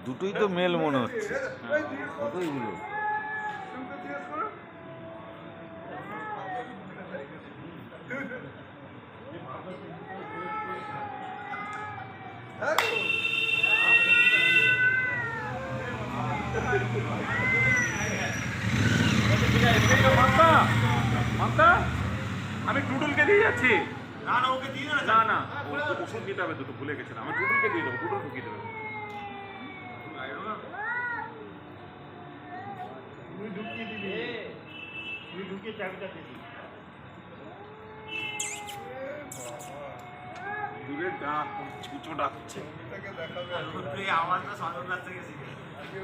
দুটোই তো মেল মনে হচ্ছে। দুটোই গুলো আমি টুটুলকে দিয়ে যাচ্ছি। না না ওকে দিয়ে না না না ওষুধ দিতে হবে, দুটো ভুলে গেছিলাম। আমি টুটুলকে দিয়ে দেবো, টুটুল ঢুকিয়ে দেবে। তুই ঢুকিয়ে দিবি, তুই ঢুকিয়ে চাবিটা দিবি। দূরে ডাক, কিছু ডাকছে। আওয়াজটা সামনের কাছ থেকে শিখে আগে